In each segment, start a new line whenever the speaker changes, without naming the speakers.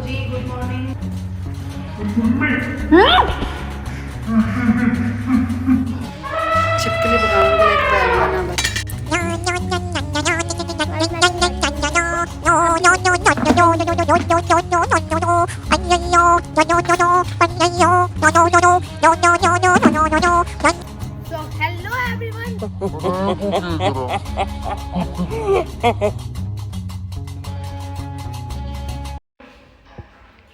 जी, good morning. छिपकली पकाने के लिए एक पैन बना हुआ है।
So hello everyone.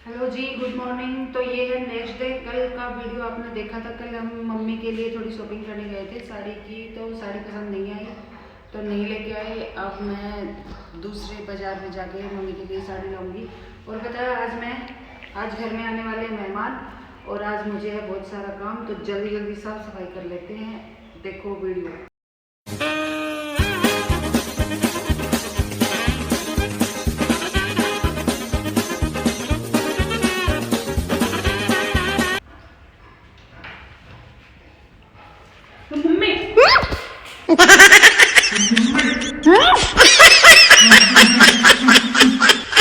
हेलो जी, गुड मॉर्निंग। तो ये है नेक्स्ट डे। कल का वीडियो आपने देखा था। कल हम मम्मी के लिए थोड़ी शॉपिंग करने गए थे साड़ी की, तो साड़ी पसंद नहीं आई तो नहीं लेके आए। अब मैं दूसरे बाज़ार में जाके मम्मी के लिए साड़ी लाऊंगी। और पता है आज घर में आने वाले मेहमान, और आज मुझे है बहुत सारा काम, तो जल्दी जल्दी साफ सफाई कर लेते हैं। देखो वीडियो।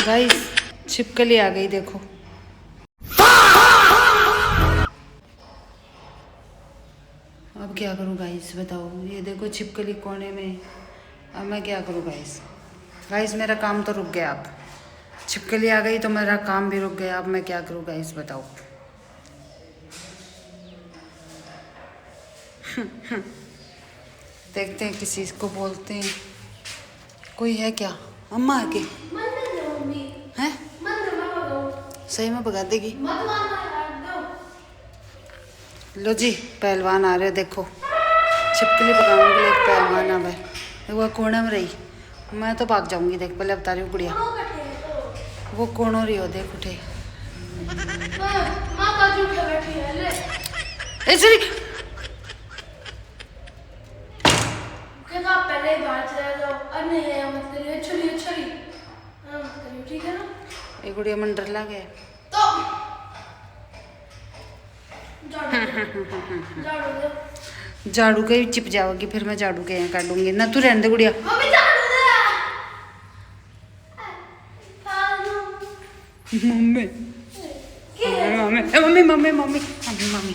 गाइस, छिपकली आ गई, देखो। अब क्या करूं गाइस, बताओ। ये देखो छिपकली कोने में। अब मैं क्या करूं गाइस। गाइस मेरा काम तो रुक गया। अब छिपकली आ गई तो मेरा काम भी रुक गया। अब मैं क्या करूं गाइस, बताओ। देखते हैं, किसी को बोलते हैं। कोई है क्या? अम्मा आके हैं? सही में भगा देगी। लो जी, पहलवान आ रहे, देखो। छिपकली पकाने के लिए एक पहलवान आ है। वो कोने में रही, मैं तो भाग जाऊंगी। देख, पहले बता रही हूँ गुड़िया, वो कौन हो रही हो, देख उठे।
पहले बाहर चले जाओ। अन्य है मत करिए, चलिए चलिए। मत करिए, ठीक है ना?
ये गुड़िया मन डर लगे
तो झाड़ू दो।
झाड़ू के ही चिप जाओगी, फिर मैं झाड़ू के यहाँ काटूंगी ना। तू रहने दे गुड़िया।
मम्मी झाड़ू दे।
Mummy mummy mummy mummy mummy mummy mummy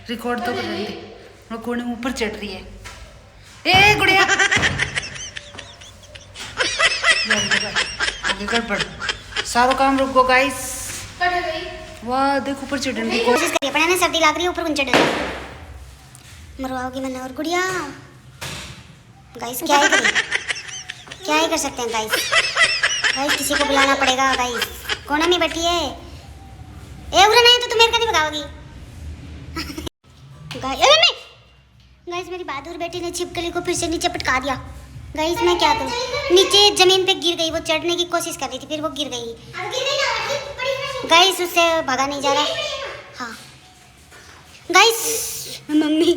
record तो कर रही थी। वो कोने ऊपर चढ़ रही है। ए गुड़िया, आगे कर पड़। सारा काम रुक गो गाइस।
कट गई।
वाह, देख ऊपर चढ़ने की
कोशिश करिए, पर ना सर्दी लग रही है, ऊपर चढ़ रही। मरवाओगी मैंने। और गुड़िया गाइस, क्या ही करें, क्या ही कर सकते हैं गाइस। गाइस किसी को बुलाना पड़ेगा गाइस। कोने में बैठी है। ए उरे नहीं तो तुम मेरे का नहीं भगाओगी। गाइस मेरी बहादुर बेटी ने छिपकली को फिर से नीचे पटका दिया। गाइस मैं क्या करूं, नीचे जमीन पे गिर गई। वो चढ़ने की कोशिश कर रही थी, फिर वो गिर गई। गाइस उससे भागा नहीं जा रहा। हाँ गाइस, मम्मी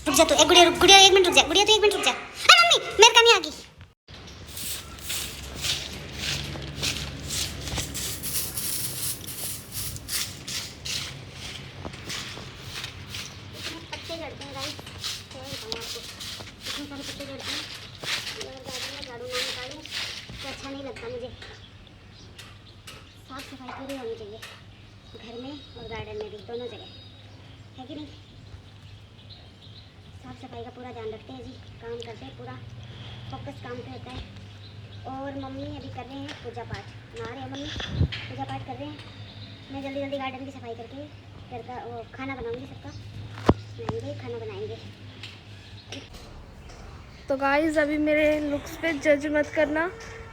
रुक जा तू। एक गुड़िया, गुड़िया 1 मिनट रुक जा। गुड़िया तू 1 मिनट रुक जा। अरे मम्मी मेरे का नहीं आ गई। पत्ते झड़ते हैं गाइस, क्या बताऊं आपको। इतने सारे पत्ते झड़ते हैं। अगर गार्डन में झाड़ू ना निकालूं तो अच्छा नहीं लगता मुझे। साफ सफाई पूरी होनी चाहिए घर में और गार्डन में भी, दोनों जगह, है कि नहीं। साफ सफाई का पूरा ध्यान रखते हैं जी, काम करते हैं, पूरा फोकस काम पे होता है। और मम्मी अभी कर रहे हैं पूजा पाठ। नहा रहे हैं मम्मी, पूजा पाठ कर रहे हैं। मैं जल्दी जल्दी गार्डन की सफाई करके घर का वो खाना बनाऊंगी। सबका बनाएंगे, खाना बनाएंगे।
तो गाइस अभी मेरे लुक्स पे जज मत करना,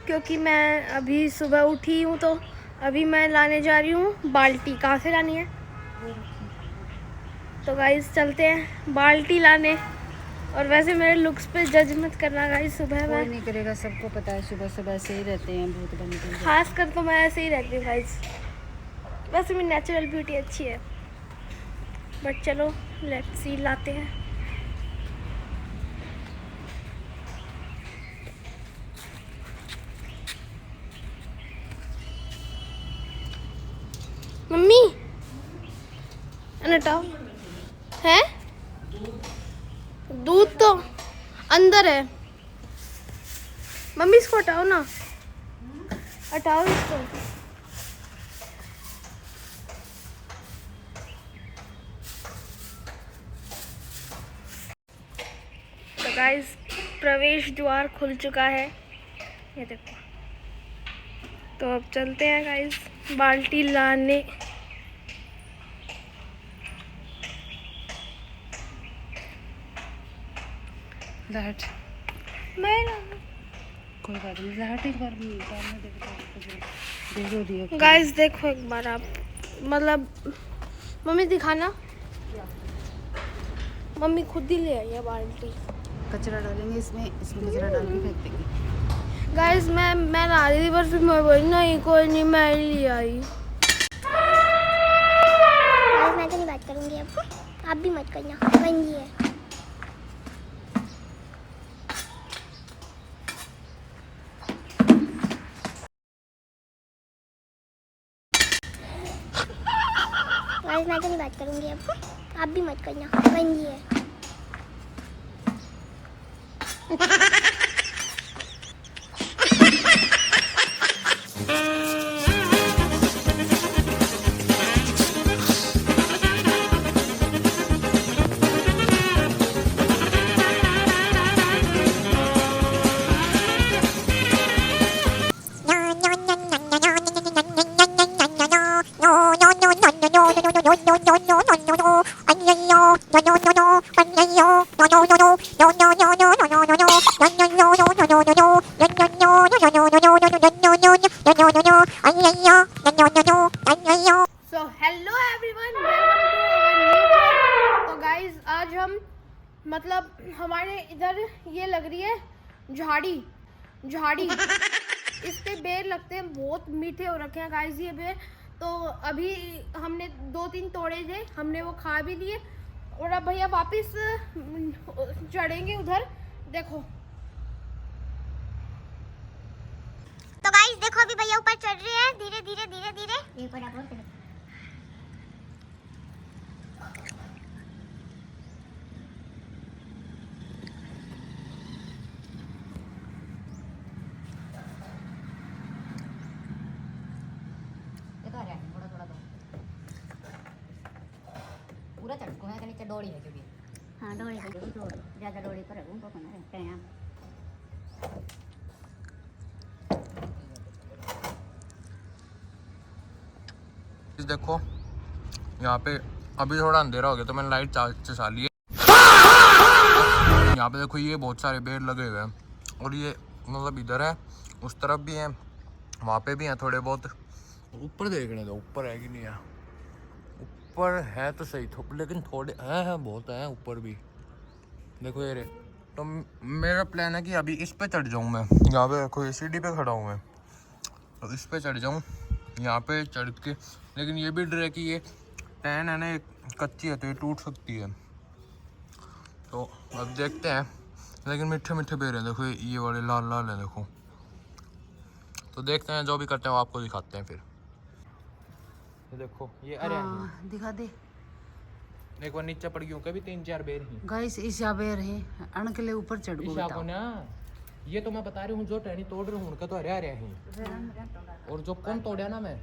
क्योंकि मैं अभी सुबह उठी हूँ। तो अभी मैं लाने जा रही हूँ बाल्टी। कहाँ से लानी है? तो गाइस चलते हैं बाल्टी लाने। और वैसे मेरे लुक्स पे जज मत करना गाइस। सुबह
कोई
मैं
नहीं करेगा, सबको पता है सुबह सुबह ऐसे ही रहते हैं भूत बन के।
खास कर तो मैं ऐसे ही रहती हूँ गाइस। वैसे मेरी नेचुरल ब्यूटी अच्छी है, बट चलो लेट्स सी, लाते हैं। मम्मी अनटाओ है, दूध तो अंदर है। मम्मी इसको हटाओ ना, हटाओ इसको। तो गाइस प्रवेश द्वार खुल चुका है, ये देखो। तो अब चलते हैं गाइस बाल्टी लाने।
लाइट
मैं
कोई बात नहीं, लाइट एक बार दे दो।
गाइस देखो एक बार आप, मतलब मम्मी दिखाना, मम्मी खुद ही ले आई है बाल्टी।
कचरा डालेंगे इसमें कचरा डाल के फेंक देंगे।
गाइस मैं ला रही थी, पर फिर मैं बोली नहीं कोई नहीं, मैं ही ले आई।
मैं तो नहीं बात करूंगी अब, आप भी मत करना, बन जी है। मैं तो नहीं बात करूंगी अब, आप भी मत करना, बन जी है।
So hello everyone, welcome to our new vlog. तो गाइस आज हम मतलब हमारे इधर ये लग रही है झाड़ी इस पे बेर लगते हैं, बहुत मीठे हो रखे हैं गाइस ये बेर। तो अभी हमने 2-3 तोड़े थे, हमने वो खा भी लिए और अब भैया वापस चढ़ेंगे उधर, देखो।
तो गाइस देखो अभी भैया ऊपर चढ़ रहे हैं, धीरे धीरे धीरे धीरे। एक और
पूरा चढ़को है, नीचे डोरी है क्योंकि
हाँ डोरी है,
ज़्यादा डोरी पर रहूँ तो ना रहते हैं।
देखो यहाँ पे अभी थोड़ा अंधेरा हो गया तो मैंने लाइट चला ली है। यहाँ पे देखो ये बहुत सारे पेड़ लगे हुए हैं और ये मतलब इधर है, उस तरफ भी है, वहाँ पे भी हैं थोड़े बहुत। ऊपर देखने दो, ऊपर है कि नहीं है, ऊपर है तो सही लेकिन थोड़े हैं बहुत हैं ऊपर भी, देखो ये रे। तो मेरा प्लान है कि अभी इस पे चढ़ जाऊँ मैं, यहाँ पे देखो ये सीढ़ी पे खड़ा हूँ मैं, तो इस पे चढ़ जाऊँ यहाँ पे चढ़ के। लेकिन ये भी डर है कि ये टैन है ना, कच्ची है तो ये टूट सकती है, तो अब देखते हैं। लेकिन मीठे मीठे बेर हैं, देखो ये वाले लाल लाल हैं देखो। तो देखते हैं, जो भी करते हैं वो आपको दिखाते हैं फिर। तो देखो ये अरे
दिखा दे।
एक बार नीचे पड़ गई कभी 3-4 बेर ही
गाइस इस बेर है अणकले ऊपर चढ़
इस को ना। ये तो मैं बता रही हूँ, जो टहनी तोड़ रही हूँ उनका तो हरे हरे हैं, और जो कौन तोड़ा ना मैं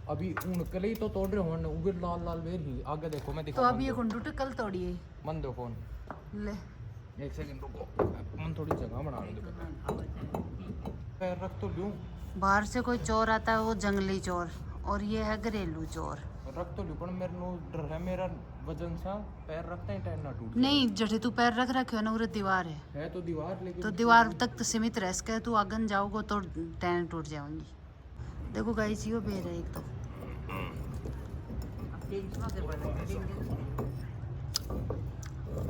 अभी उनके लिए तो तोड़ रहे हो वो लाल लाल बेर ही। आगे देखो मैं दिखा।
तो अभी ये कुंडू कल तोड़ी है।
मन दो फोन
ले
एक सेकंड रुको, मन थोड़ी जगह बना दो, पैर रख तो लूं।
बाहर से कोई चोर आता है वो जंगली चोर, और ये है घरेलू चोर।
रख तो लूं पर मेरे नो डर है, मेरा वजन सा पैर रखते हैं टैन ना टूट
नहीं जठे तू पैर रख रखे हो ना, उरे दीवार
है तो दीवार, लेकिन
तो दीवार तक तो सीमित रह सके, तू आगन जाओगे तो टैन टूट जाऊंगी। देखो गाइस यो बेर है एक तो।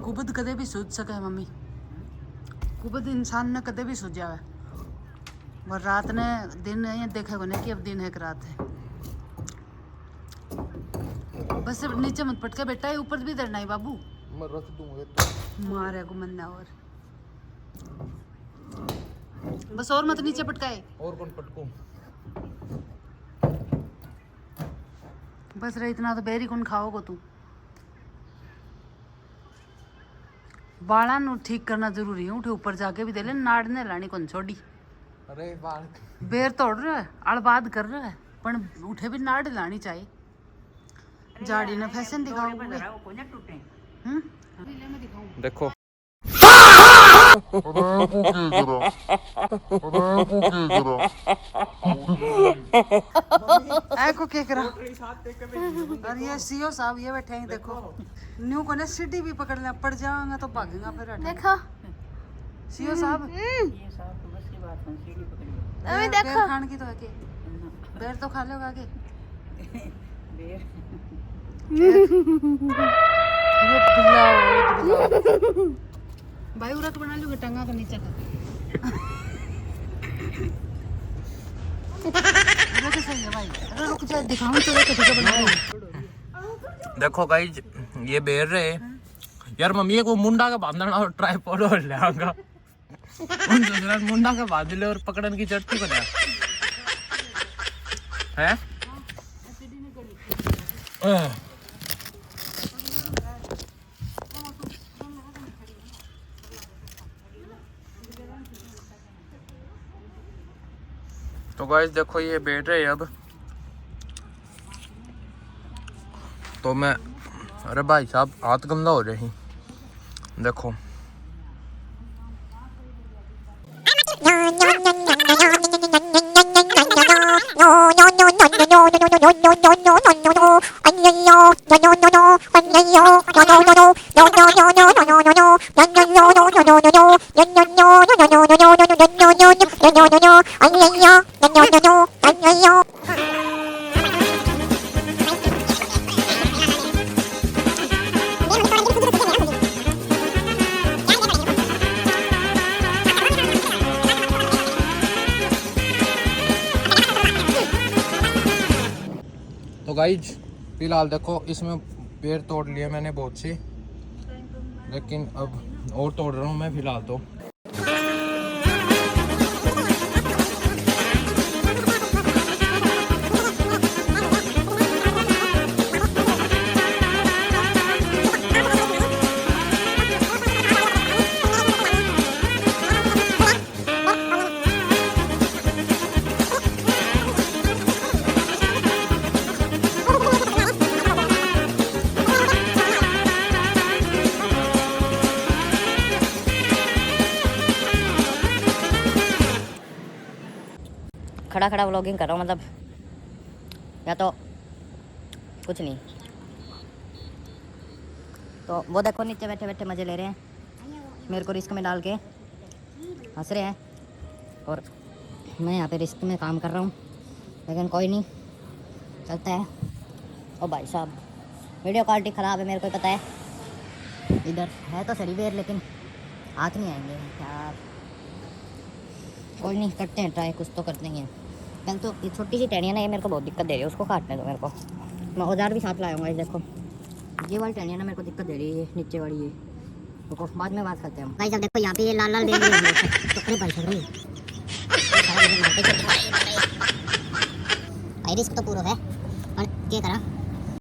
कुबद कदे भी सूझ सके मम्मी, कुबद इंसान ने कदे भी सूझ जावे, और रात ने दिन है, देखा को नहीं कि अब दिन है कि रात है। बस नीचे मत पटके बेटा, है ऊपर भी डरना है बाबू।
मैं रख दूंगा तो
मारे को मन्ना, और बस और मत नीचे पटकाए।
और कौन पटकूं?
बस रे इतना तो बेरी कौन खाओगे तू। बाला नु ठीक करना जरूरी है, उठे ऊपर जाके भी दे ले, नाड़ने लानी कौन छोड़ी।
अरे बाल
बेर तोड़ रहा है, अड़बाद कर रहा है, पण उठे भी ना डलानी चाहिए। झाड़ी ने फैशन दिखाओ।
देखो
को क्या करा। और ये सीओ साहब ये बैठे हैं, देखो न्यू को ने सीटी भी पकड़ना पड़ जाएगा तो भागेगा फिर।
देखो
सीओ साहब
अभी
बेर
देखो
खान की तो है के बेर तो खा लोगा के ये बिल्ला भाई उरक बना लो टंगा का नीचे का। वो तो सही है भाई। अरे रुक जा दिखाऊं तो कैसे बना रही है।
देखो गाइस ये बेर रहे यार। मम्मी को मुंडा का बांधना और ट्राइपॉड और ले आऊंगा उन दूसरा मुंडा का बांध ले और पकड़न की चटनी बना है। तो गाइस देखो ये बैठ रहे अब। तो मैं अरे भाई साहब हाथ गंदा हो रहे हैं देखो। तो गाइज फिलहाल देखो इसमें पेड़ तोड़ लिए मैंने बहुत से, लेकिन अब और तोड़ रहा हूँ मैं फिलहाल तो।
खड़ा खड़ा व्लॉगिंग कर रहा हूँ, मतलब या तो कुछ नहीं। तो वो देखो नीचे बैठे बैठे मज़े ले रहे हैं, मेरे को रिस्क में डाल के हंस रहे हैं, और मैं यहाँ पे रिस्क में काम कर रहा हूँ, लेकिन कोई नहीं, चलता है। ओ भाई साहब वीडियो क्वालिटी ख़राब है, मेरे को पता है। इधर है तो सही बेर, लेकिन हाथ नहीं आएंगे यार। कोई नहीं, करते हैं ट्राई, कुछ तो करते हैं। कल तो ये छोटी सी टहनियाँ ना, ये मेरे को बहुत दिक्कत दे रही है, उसको काटने दो मेरे को। मैं औजार भी साथ लाऊंगा। देखो ये वाली टहनियाँ ना मेरे को दिक्कत दे रही है, नीचे वाली ये। तो बाद में बात करते हैं भाई साहब। देखो यहाँ पे ये लाल लाल बेर रिस्क तो पूरा है और क्या करा।